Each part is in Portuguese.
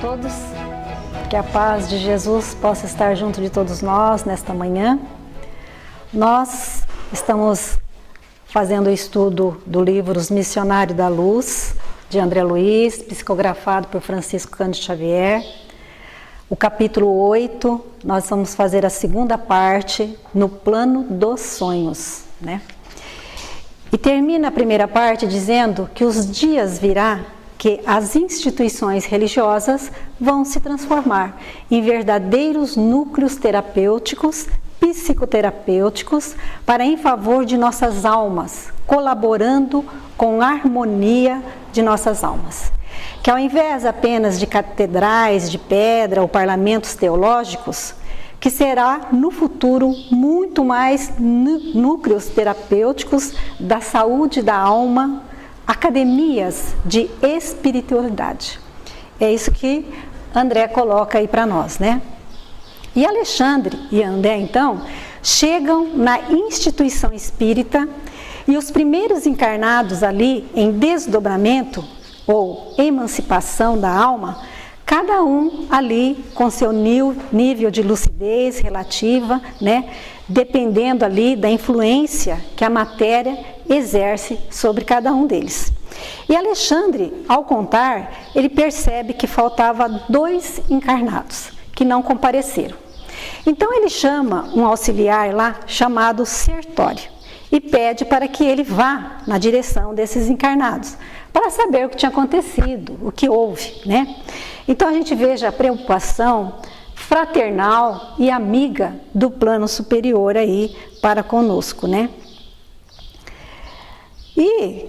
todos, que a paz de Jesus possa estar junto de todos nós nesta manhã. Nós estamos fazendo o estudo do livro Os Missionários da Luz, de André Luiz, psicografado por Francisco Cândido Xavier. O capítulo 8, nós vamos fazer a segunda parte, no plano dos sonhos, né? E termina a primeira parte dizendo que os dias virá que as instituições religiosas vão se transformar em verdadeiros núcleos terapêuticos, psicoterapêuticos, para em favor de nossas almas, colaborando com a harmonia de nossas almas. Que ao invés apenas de catedrais de pedra ou parlamentos teológicos, que será no futuro muito mais núcleos terapêuticos da saúde da alma, academias de espiritualidade. É isso que André coloca aí para nós, né? E Alexandre e André, então, chegam na instituição espírita e os primeiros encarnados ali em desdobramento ou emancipação da alma, cada um ali com seu nível de lucidez relativa, né? Dependendo ali da influência que a matéria exerce sobre cada um deles. E Alexandre, ao contar, ele percebe que faltava 2 encarnados que não compareceram. Então ele chama um auxiliar lá chamado Sertório e pede para que ele vá na direção desses encarnados, para saber o que tinha acontecido, o que houve, né? Então a gente veja a preocupação fraternal e amiga do plano superior aí para conosco, né? E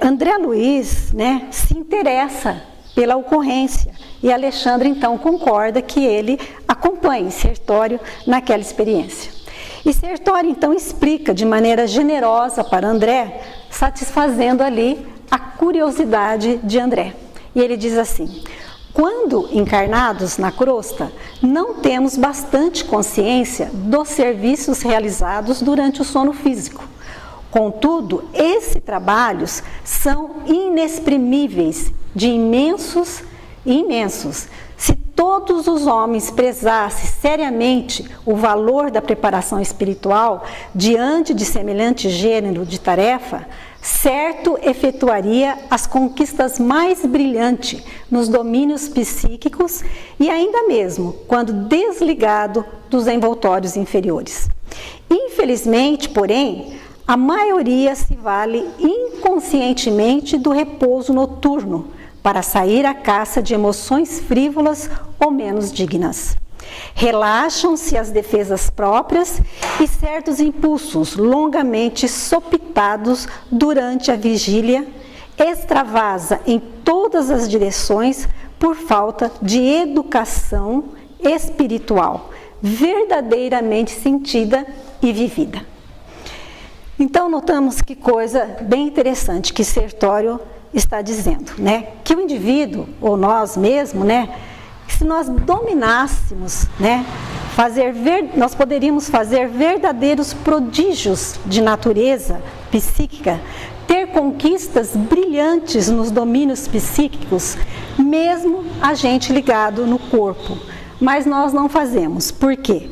André Luiz, né, se interessa pela ocorrência e Alexandre então concorda que ele acompanhe Sertório naquela experiência. E Sertório então explica de maneira generosa para André, satisfazendo ali a curiosidade de André. E ele diz assim: quando encarnados na crosta, não temos bastante consciência dos serviços realizados durante o sono físico. Contudo, esses trabalhos são inexprimíveis, de imensos e imensos. Se todos os homens prezassem seriamente o valor da preparação espiritual diante de semelhante gênero de tarefa, certo efetuaria as conquistas mais brilhantes nos domínios psíquicos e ainda mesmo quando desligado dos envoltórios inferiores. Infelizmente, porém, a maioria se vale inconscientemente do repouso noturno para sair à caça de emoções frívolas ou menos dignas. Relaxam-se as defesas próprias e certos impulsos longamente sopitados durante a vigília extravasa em todas as direções por falta de educação espiritual verdadeiramente sentida e vivida. Então notamos que coisa bem interessante que Sertório está dizendo, né? Que o indivíduo, ou nós mesmos, né? Se nós dominássemos, né? Nós poderíamos fazer verdadeiros prodígios de natureza psíquica, ter conquistas brilhantes nos domínios psíquicos, mesmo a gente ligado no corpo. Mas nós não fazemos. Por quê?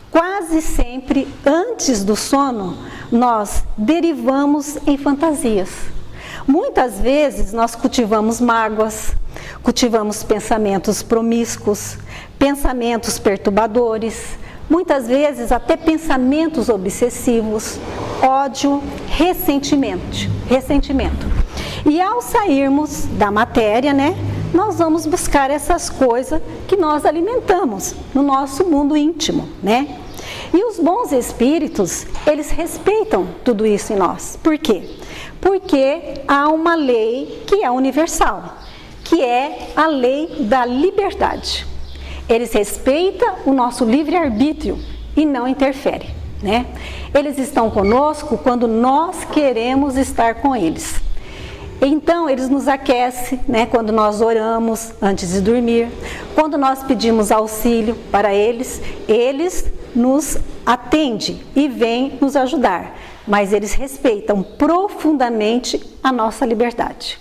Quase sempre, antes do sono, nós derivamos em fantasias. Muitas vezes nós cultivamos mágoas, cultivamos pensamentos promíscuos, pensamentos perturbadores, muitas vezes até pensamentos obsessivos, ódio, ressentimento. E ao sairmos da matéria, né, nós vamos buscar essas coisas que nós alimentamos no nosso mundo íntimo, né? E os bons espíritos, eles respeitam tudo isso em nós. Por quê? Porque há uma lei que é universal, que é a lei da liberdade. Eles respeitam o nosso livre-arbítrio e não interferem, né? Eles estão conosco quando nós queremos estar com eles. Então, eles nos aquecem, né, quando nós oramos antes de dormir, quando nós pedimos auxílio para eles, eles nos atendem e vêm nos ajudar, mas eles respeitam profundamente a nossa liberdade.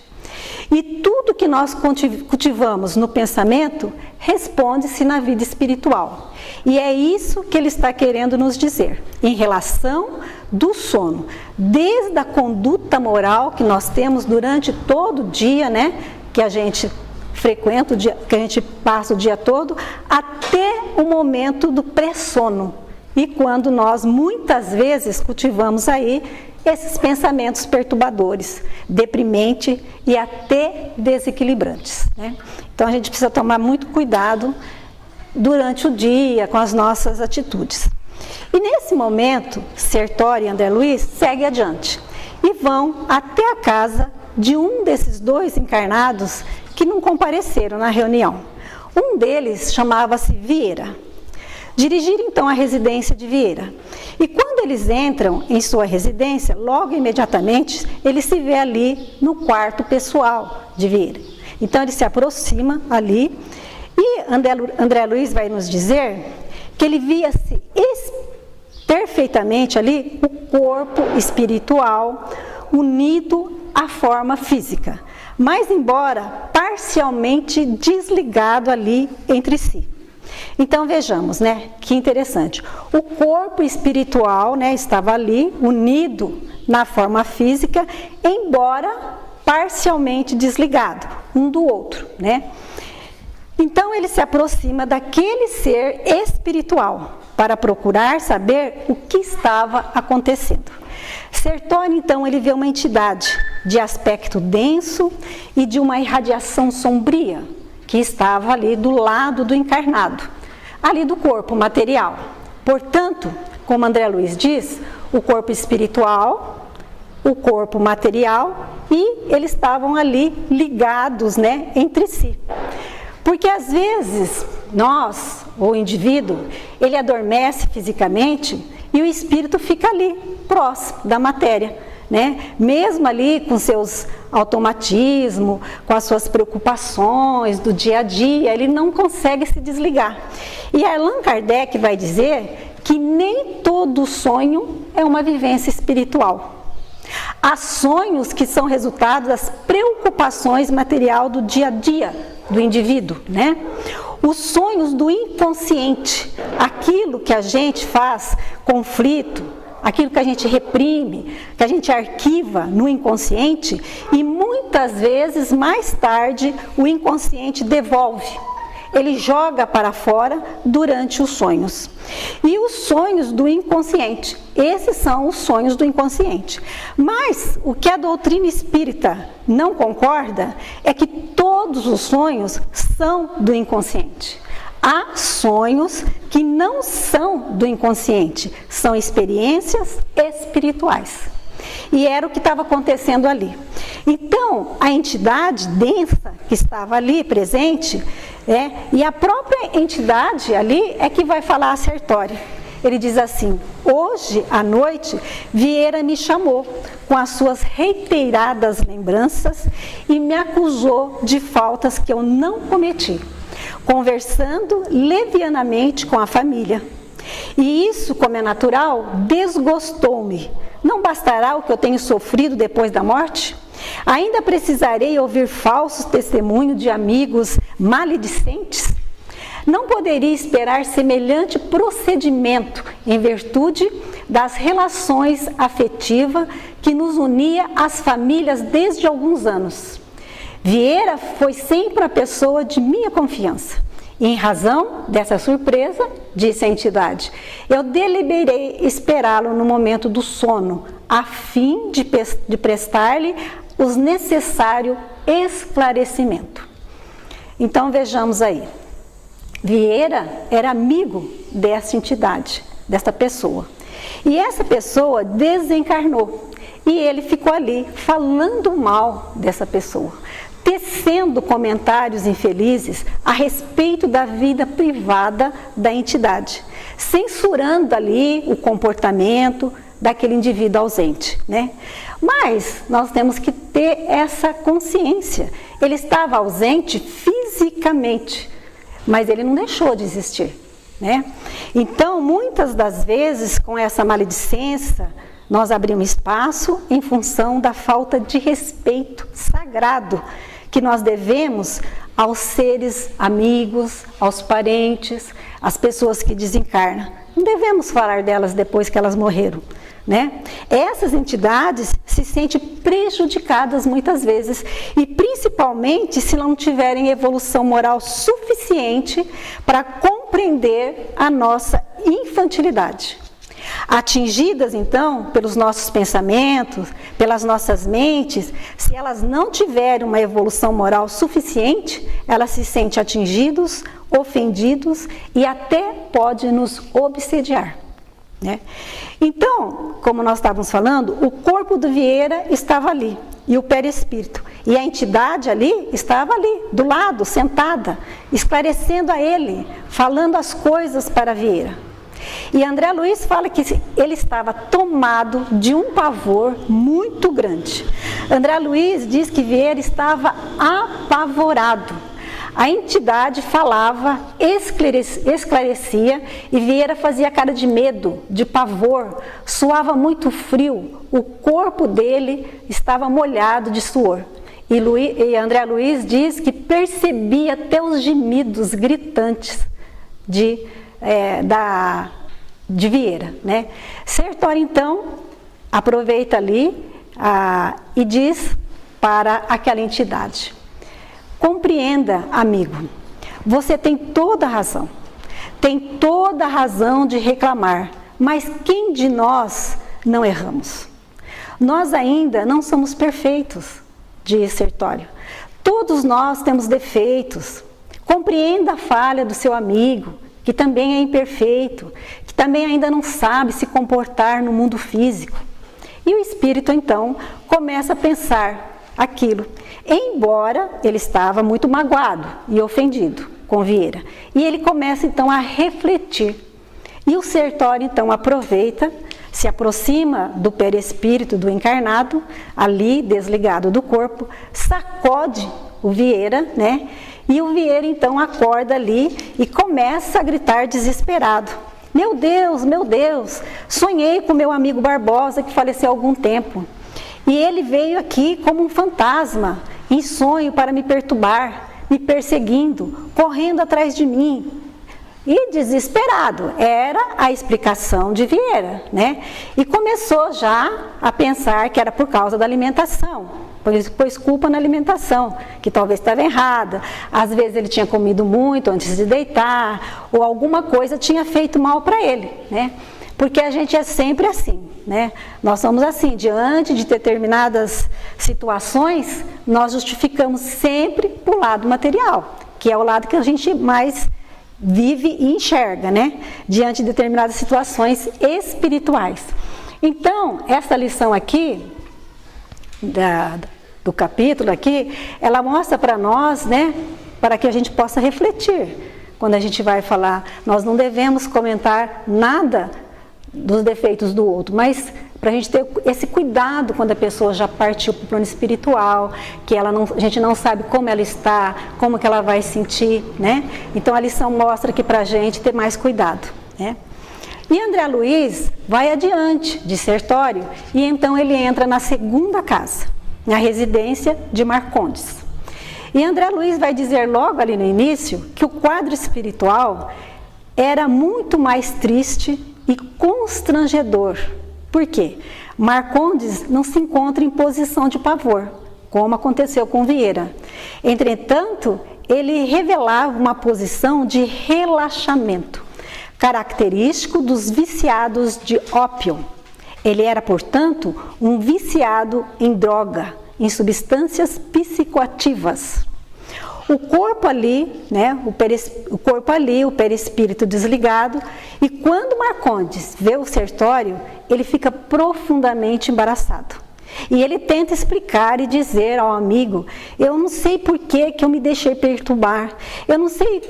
E tudo que nós cultivamos no pensamento responde-se na vida espiritual. E é isso que ele está querendo nos dizer em relação do sono, desde a conduta moral que nós temos durante todo o dia, né, que a gente frequenta o dia, que a gente passa o dia todo, até o momento do pré-sono. E quando nós muitas vezes cultivamos aí esses pensamentos perturbadores, deprimentes e até desequilibrantes, né? Então a gente precisa tomar muito cuidado durante o dia com as nossas atitudes. E nesse momento, Sertório e André Luiz seguem adiante e vão até a casa de um desses dois encarnados que não compareceram na reunião. Um deles chamava-se Vieira. Dirigiram então a residência de Vieira. E quando eles entram em sua residência, logo imediatamente, ele se vê ali no quarto pessoal de Vieira. Então ele se aproxima ali e André Luiz vai nos dizer que ele via-se perfeitamente ali o corpo espiritual unido à forma física, mas embora parcialmente desligado ali entre si. Então vejamos, né, que interessante. O corpo espiritual, né, estava ali unido na forma física, embora parcialmente desligado um do outro, né? Então ele se aproxima daquele ser espiritual para procurar saber o que estava acontecendo. Sertório, então, ele vê uma entidade de aspecto denso e de uma irradiação sombria que estava ali do lado do encarnado, ali do corpo material. Portanto, como André Luiz diz, o corpo espiritual, o corpo material, e eles estavam ali ligados, né, entre si. Porque às vezes nós, o indivíduo, ele adormece fisicamente e o espírito fica ali, próximo da matéria, né? Mesmo ali com seus automatismos, com as suas preocupações do dia a dia, ele não consegue se desligar. E Allan Kardec vai dizer que nem todo sonho é uma vivência espiritual. Há sonhos que são resultado das preocupações material do dia a dia do indivíduo, né? Os sonhos do inconsciente, aquilo que a gente faz conflito, aquilo que a gente reprime, que a gente arquiva no inconsciente e muitas vezes mais tarde o inconsciente devolve. Ele joga para fora durante os sonhos. E os sonhos do inconsciente, esses são os sonhos do inconsciente. Mas o que a doutrina espírita não concorda é que todos os sonhos são do inconsciente. Há sonhos que não são do inconsciente, são experiências espirituais. E era o que estava acontecendo ali. Então, a entidade densa que estava ali presente, e a própria entidade ali é que vai falar a Sertório. Ele diz assim: hoje à noite Vieira me chamou com as suas reiteradas lembranças e me acusou de faltas que eu não cometi, conversando levianamente com a família. E isso, como é natural, desgostou-me. Não bastará o que eu tenho sofrido depois da morte? Ainda precisarei ouvir falsos testemunhos de amigos maledicentes? Não poderia esperar semelhante procedimento em virtude das relações afetivas que nos unia às famílias desde alguns anos. Vieira foi sempre a pessoa de minha confiança. E em razão dessa surpresa, disse a entidade, eu deliberei esperá-lo no momento do sono, a fim de prestar-lhe os necessário esclarecimento. Então vejamos aí, Vieira era amigo dessa entidade, dessa pessoa. E essa pessoa desencarnou e ele ficou ali falando mal dessa pessoa, tecendo comentários infelizes a respeito da vida privada da entidade, censurando ali o comportamento daquele indivíduo ausente, né? Mas nós temos que ter essa consciência. Ele estava ausente fisicamente, mas ele não deixou de existir, né? Então, muitas das vezes, com essa maledicência, nós abrimos espaço em função da falta de respeito sagrado que nós devemos aos seres amigos, aos parentes, às pessoas que desencarnam. Não devemos falar delas depois que elas morreram, né? Essas entidades se sentem prejudicadas muitas vezes, e principalmente se não tiverem evolução moral suficiente para compreender a nossa infantilidade. Atingidas, então, pelos nossos pensamentos, pelas nossas mentes, se elas não tiverem uma evolução moral suficiente, elas se sentem atingidos, ofendidos e até pode nos obsediar, né? Então, como nós estávamos falando, o corpo do Vieira estava ali, e o perispírito, e a entidade ali estava ali, do lado, sentada, esclarecendo a ele, falando as coisas para Vieira. E André Luiz fala que ele estava tomado de um pavor muito grande. André Luiz diz que Vieira estava apavorado. A entidade falava, esclarecia, e Vieira fazia cara de medo, de pavor, suava muito frio, o corpo dele estava molhado de suor. E André Luiz diz que percebia até os gemidos gritantes de Vieira, né? Sertório, então, aproveita ali e diz para aquela entidade: compreenda, amigo, você tem toda a razão de reclamar, mas quem de nós não erramos? Nós ainda não somos perfeitos, diz Sertório. Todos nós temos defeitos. Compreenda a falha do seu amigo, que também é imperfeito, que também ainda não sabe se comportar no mundo físico. E o espírito, então, começa a pensar aquilo, embora ele estava muito magoado e ofendido com Vieira. E ele começa, então, a refletir. E o Sertório, então, aproveita, se aproxima do perispírito do encarnado, ali desligado do corpo, sacode o Vieira, né? E o Vieira, então, acorda ali e começa a gritar desesperado: meu Deus, sonhei com meu amigo Barbosa, que faleceu há algum tempo. E ele veio aqui como um fantasma, em sonho, para me perturbar, me perseguindo, correndo atrás de mim. E desesperado, era a explicação de Vieira, né? E começou já a pensar que era por causa da alimentação, pôs culpa na alimentação, que talvez estava errada. Às vezes ele tinha comido muito antes de deitar, ou alguma coisa tinha feito mal para ele, né? Porque a gente é sempre assim, né? Nós somos assim, diante de determinadas situações, nós justificamos sempre para o lado material, que é o lado que a gente mais vive e enxerga, né? Diante de determinadas situações espirituais. Então, essa lição aqui, do capítulo aqui, ela mostra para nós, né? Para que a gente possa refletir. Quando a gente vai falar, nós não devemos comentar nada dos defeitos do outro, mas para a gente ter esse cuidado quando a pessoa já partiu para o plano espiritual, que a gente não sabe como ela está, como que ela vai sentir, né? Então a lição mostra aqui para a gente ter mais cuidado, né? E André Luiz vai adiante de Sertório, e então ele entra na segunda casa, na residência de Marcondes. E André Luiz vai dizer logo ali no início que o quadro espiritual era muito mais triste e constrangedor. Por quê? Marcondes não se encontra em posição de pavor, como aconteceu com Vieira. Entretanto, ele revelava uma posição de relaxamento, característico dos viciados de ópio. Ele era, portanto, um viciado em droga, em substâncias psicoativas. O corpo ali, né, o perispírito desligado, e quando Marcondes vê o Sertório, ele fica profundamente embaraçado. E ele tenta explicar e dizer ao amigo: eu não sei por que eu me deixei perturbar, eu sei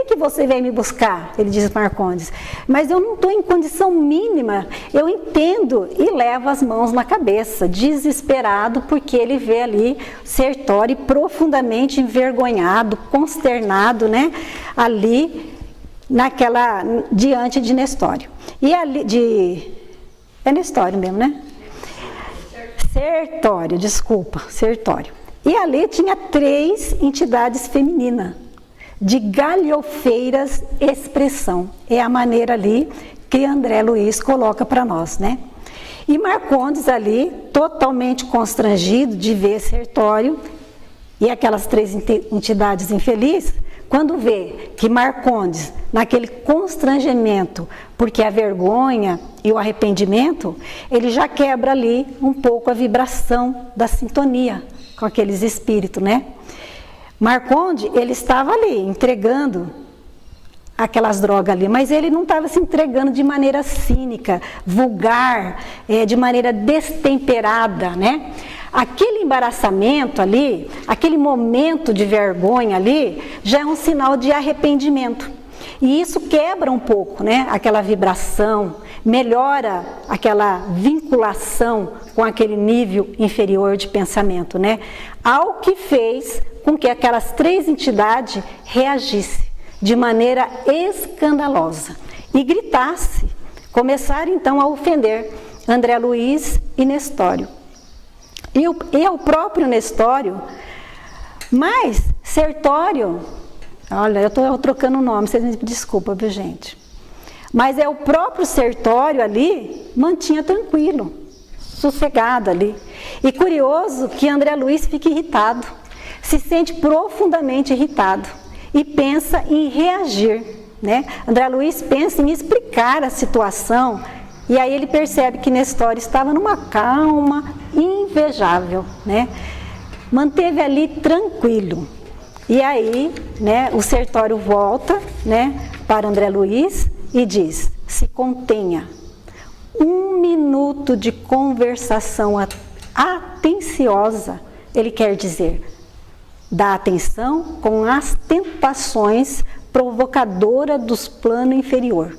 que você veio me buscar, ele diz Marcondes, mas eu não estou em condição mínima, eu entendo, e leva as mãos na cabeça, desesperado, porque ele vê ali Sertório profundamente envergonhado, consternado, né, ali, diante de Nestório. E ali, é Nestório mesmo, né? Sertório. E ali tinha 3 entidades femininas, de galhofeiras expressão. É a maneira ali que André Luiz coloca para nós, né? E Marcondes ali, totalmente constrangido de ver Sertório e aquelas 3 entidades infelizes, quando vê que Marcondes, naquele constrangimento, porque a vergonha e o arrependimento, ele já quebra ali um pouco a vibração da sintonia com aqueles espíritos, né? Marcondes, ele estava ali entregando aquelas drogas ali, mas ele não estava se entregando de maneira cínica, vulgar, de maneira destemperada, né? Aquele embaraçamento ali, aquele momento de vergonha ali, já é um sinal de arrependimento. E isso quebra um pouco, né? Aquela vibração, melhora aquela vinculação com aquele nível inferior de pensamento, né? Ao que fez com que aquelas 3 entidades reagissem de maneira escandalosa e gritasse, começaram então a ofender André Luiz e Nestório. E o próprio Nestório, mas Sertório, olha, eu estou trocando o nome, vocês me desculpem, viu, gente? Mas o próprio Sertório ali mantinha tranquilo, sossegado ali. E curioso que André Luiz fica irritado, se sente profundamente irritado e pensa em reagir, né? André Luiz pensa em explicar a situação e aí ele percebe que Nestório estava numa calma invejável, né? Manteve ali tranquilo. E aí, né, o Sertório volta, né, para André Luiz e diz: se contenha. 1 minuto de conversação atenciosa, ele quer dizer, dá atenção com as tentações provocadoras dos planos inferior.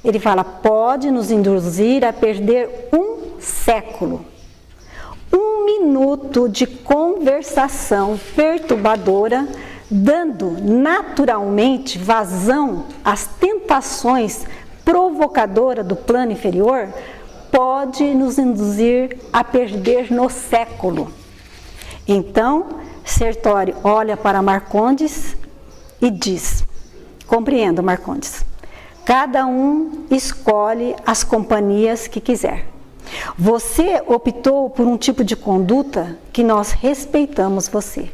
Ele fala, pode nos induzir a perder 1 século. 1 minuto de conversação perturbadora, dando naturalmente vazão às tentações provocadoras do plano inferior, pode nos induzir a perder no século. Então, Sertório olha para Marcondes e diz, compreendo, Marcondes, cada um escolhe as companhias que quiser. Você optou por um tipo de conduta que nós respeitamos você.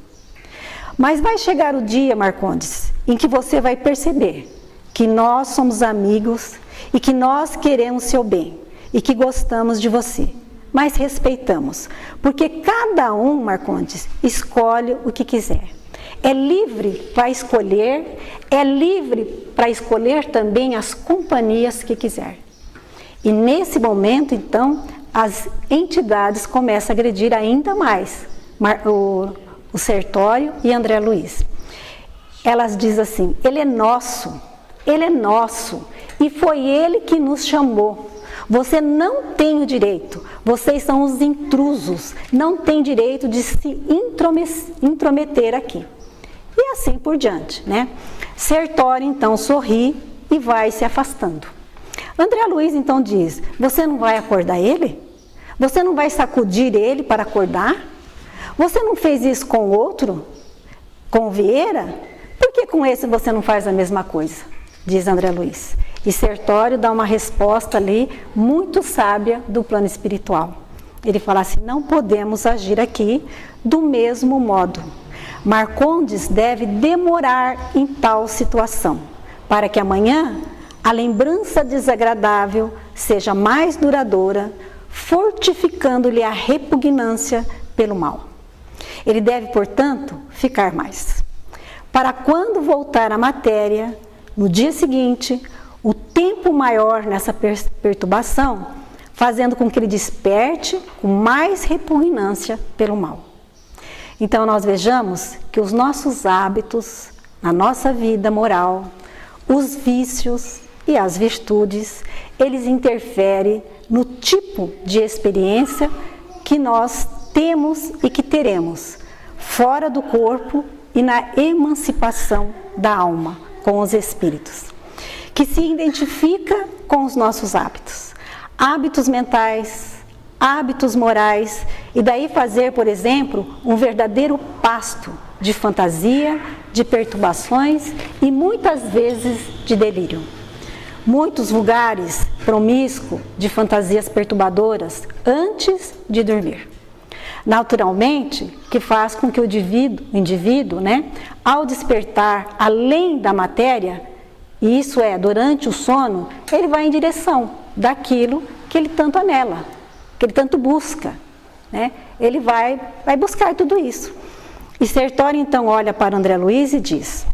Mas vai chegar o dia, Marcondes, em que você vai perceber que nós somos amigos e que nós queremos seu bem e que gostamos de você, mas respeitamos, porque cada um, Marcondes, escolhe o que quiser. É livre para escolher, é livre para escolher também as companhias que quiser. E nesse momento, então, as entidades começam a agredir ainda mais o Sertório e André Luiz. Elas dizem assim, ele é nosso, e foi ele que nos chamou. Você não tem o direito, vocês são os intrusos, não tem direito de se intrometer aqui. E assim por diante, né? Sertório, então, sorri e vai se afastando. André Luiz, então, diz, você não vai acordar ele? Você não vai sacudir ele para acordar? Você não fez isso com o outro? Com o Vieira? Por que com esse você não faz a mesma coisa? Diz André Luiz. E Sertório dá uma resposta ali muito sábia do plano espiritual. Ele fala assim, não podemos agir aqui do mesmo modo. Marcondes deve demorar em tal situação, para que amanhã a lembrança desagradável seja mais duradoura, fortificando-lhe a repugnância pelo mal. Ele deve, portanto, ficar mais. Para quando voltar à matéria, no dia seguinte, o tempo maior nessa perturbação, fazendo com que ele desperte com mais repugnância pelo mal. Então nós vejamos que os nossos hábitos, na nossa vida moral, os vícios e as virtudes, eles interferem no tipo de experiência que nós temos e que teremos, fora do corpo e na emancipação da alma com os espíritos, que se identifica com os nossos hábitos mentais, hábitos morais, e daí fazer, por exemplo, um verdadeiro pasto de fantasia, de perturbações e muitas vezes de delírio. Muitos vulgares, promíscuos, de fantasias perturbadoras antes de dormir. Naturalmente, que faz com que o indivíduo, ao despertar além da matéria, e isso é, durante o sono, ele vai em direção daquilo que ele tanto anela, que ele tanto busca. Ele vai buscar tudo isso. E Sertório, então, olha para André Luiz e diz,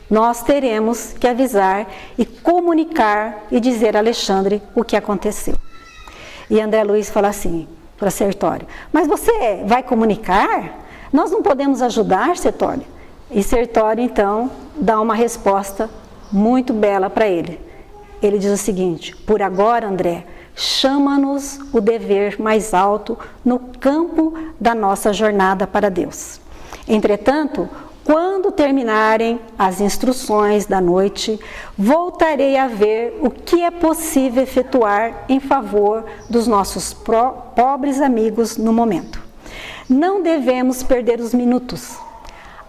nós teremos que avisar e comunicar e dizer a Alexandre o que aconteceu. E André Luiz fala assim para Sertório, mas você vai comunicar? Nós não podemos ajudar, Sertório? E Sertório, então, dá uma resposta muito bela para ele. Ele diz o seguinte, por agora, André, chama-nos o dever mais alto no campo da nossa jornada para Deus. Entretanto, quando terminarem as instruções da noite, voltarei a ver o que é possível efetuar em favor dos nossos pobres amigos no momento. Não devemos perder os minutos.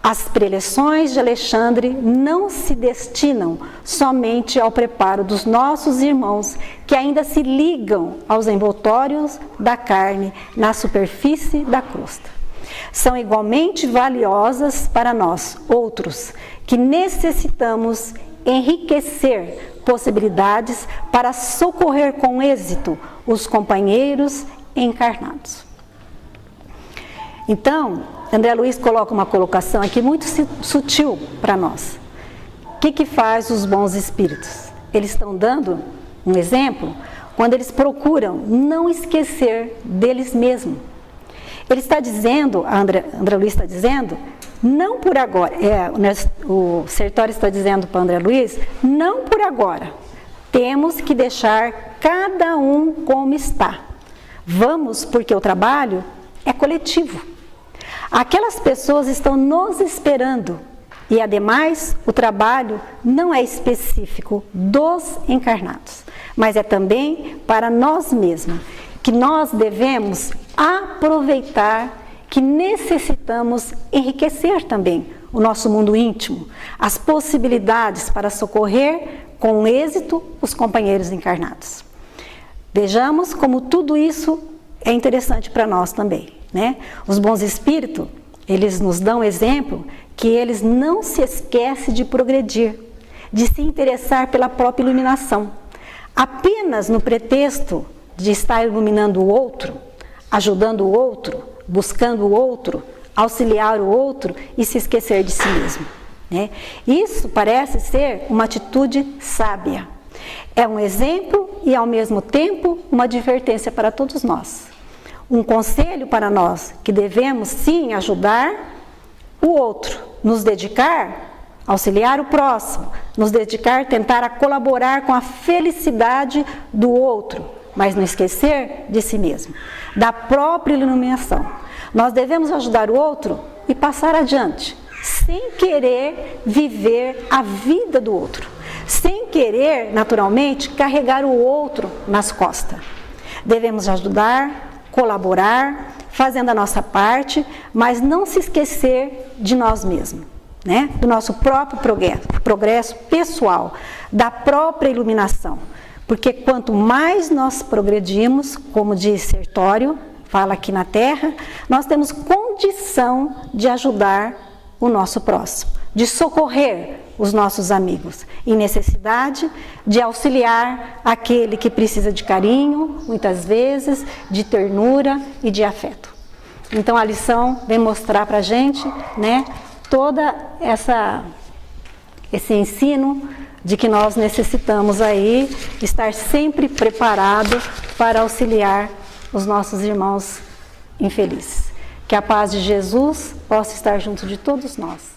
As preleções de Alexandre não se destinam somente ao preparo dos nossos irmãos que ainda se ligam aos envoltórios da carne na superfície da crosta. São igualmente valiosas para nós, outros, que necessitamos enriquecer possibilidades para socorrer com êxito os companheiros encarnados. Então, André Luiz coloca uma colocação aqui muito sutil para nós. O que faz os bons espíritos? Eles estão dando um exemplo quando eles procuram não esquecer deles mesmos. Ele está dizendo, André Luiz está dizendo, não por agora, o Sertório está dizendo para André Luiz, não por agora, temos que deixar cada um como está. Vamos, porque o trabalho é coletivo. Aquelas pessoas estão nos esperando e, ademais, o trabalho não é específico dos encarnados, mas é também para nós mesmos, que nós devemos aproveitar, que necessitamos enriquecer também o nosso mundo íntimo, as possibilidades para socorrer com êxito os companheiros encarnados. Vejamos como tudo isso é interessante para nós também. Os bons espíritos, eles nos dão exemplo que eles não se esquecem de progredir, de se interessar pela própria iluminação. Apenas no pretexto de estar iluminando o outro, ajudando o outro, buscando o outro, auxiliar o outro e se esquecer de si mesmo. Isso parece ser uma atitude sábia. É um exemplo e, ao mesmo tempo, uma advertência para todos nós. Um conselho para nós, que devemos sim ajudar o outro, nos dedicar, auxiliar o próximo, nos dedicar, tentar a colaborar com a felicidade do outro, mas não esquecer de si mesmo, da própria iluminação. Nós devemos ajudar o outro e passar adiante, sem querer viver a vida do outro, sem querer, naturalmente, carregar o outro nas costas. Devemos ajudar, colaborar, fazendo a nossa parte, mas não se esquecer de nós mesmos, do nosso próprio progresso pessoal, da própria iluminação. Porque quanto mais nós progredimos, como diz Sertório, fala aqui na Terra, nós temos condição de ajudar o nosso próximo, de socorrer os nossos amigos em necessidade, de auxiliar aquele que precisa de carinho, muitas vezes, de ternura e de afeto. Então a lição vem mostrar para a gente, toda esse ensino de que nós necessitamos aí estar sempre preparado para auxiliar os nossos irmãos infelizes. Que a paz de Jesus possa estar junto de todos nós.